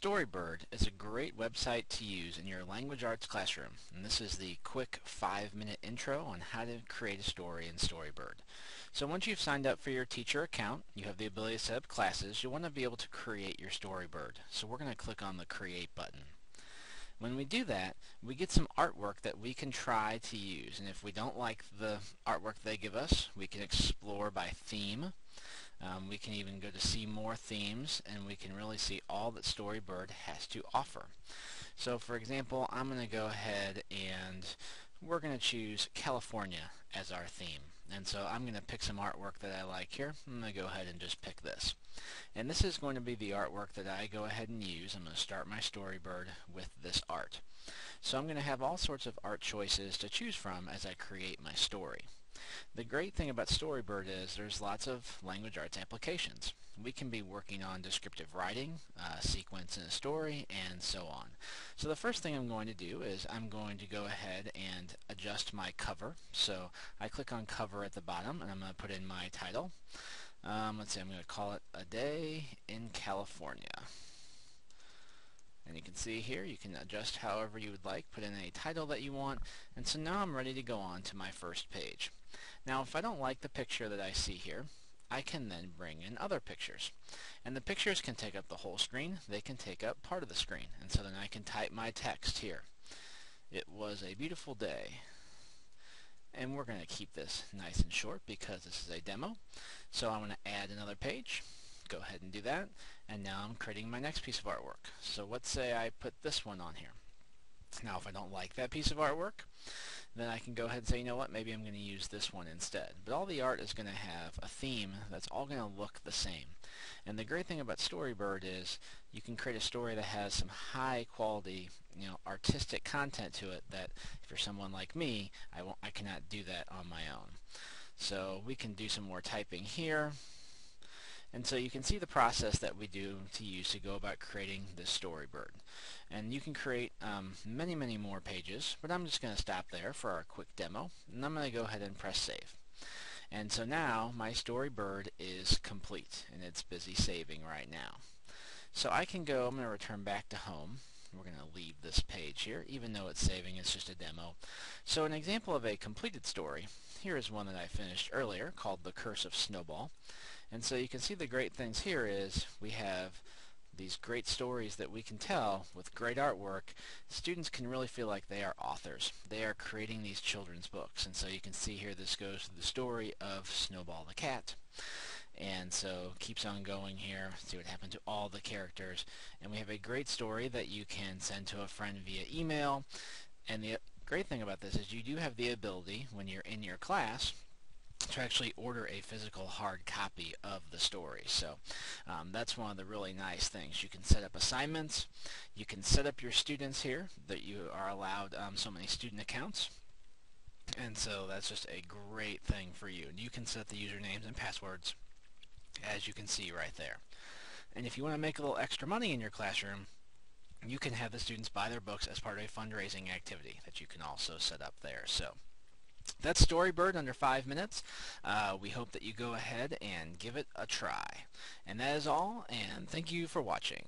Storybird is a great website to use in your language arts classroom, and this is the quick 5-minute intro on how to create a story in Storybird. So once you've signed up for your teacher account, you have the ability to set up classes, you'll want to be able to create your Storybird. So we're going to click on the Create button. When we do that, we get some artwork that we can try to use, and if we don't like the artwork they give us, we can explore by theme. We can even go to see more themes, and we can really see all that Storybird has to offer. So for example, I'm going to go ahead and we're going to choose California as our theme. And so I'm going to pick some artwork that I like here. I'm going to go ahead and just pick this. And this is going to be the artwork that I go ahead and use. I'm going to start my Storybird with this art. So I'm going to have all sorts of art choices to choose from as I create my story. The great thing about Storybird is there's lots of language arts applications. We can be working on descriptive writing, sequence in a story, and so on. So the first thing I'm going to do is I'm going to go ahead and adjust my cover. So I click on cover at the bottom, and I'm going to put in my title. Let's see, I'm going to call it A Day in California. And you can see here, you can adjust however you would like, put in a title that you want, and so now I'm ready to go on to my first page. Now if I don't like the picture that I see here, I can then bring in other pictures. And the pictures can take up the whole screen, they can take up part of the screen, and so then I can type my text here. It was a beautiful day. And we're going to keep this nice and short because this is a demo. So I'm going to add another page. Go ahead and do that, and now I'm creating my next piece of artwork. So let's say I put this one on here. Now if I don't like that piece of artwork, then I can go ahead and say, you know what, maybe I'm going to use this one instead. But all the art is going to have a theme that's all going to look the same. And the great thing about Storybird is you can create a story that has some high quality, artistic content to it that if you're someone like me, I cannot do that on my own. So we can do some more typing here. And so you can see the process that we do to use to go about creating this Storybird. And you can create many, many more pages, but I'm just going to stop there for our quick demo. And I'm going to go ahead and press save. And so now my Storybird is complete, and it's busy saving right now. So I can go, I'm going to return back to home. We're going to leave this page here, even though it's saving, it's just a demo. So an example of a completed story, here is one that I finished earlier called The Curse of Snowball. And so you can see the great things here is we have these great stories that we can tell with great artwork. Students can really feel like they are authors. They are creating these children's books. And so you can see here this goes to the story of Snowball the cat. And so keeps on going here, see what happened to all the characters. And we have a great story that you can send to a friend via email. And the great thing about this is you do have the ability, when you're in your class, to actually order a physical hard copy of the story. So that's one of the really nice things. You can set up assignments. You can set up your students here that you are allowed so many student accounts. And so that's just a great thing for you. You can set the usernames and passwords, as you can see right there. And if you want to make a little extra money in your classroom, you can have the students buy their books as part of a fundraising activity that you can also set up there. So that's Storybird under 5 minutes. We hope that you go ahead and give it a try. And that is all, and thank you for watching.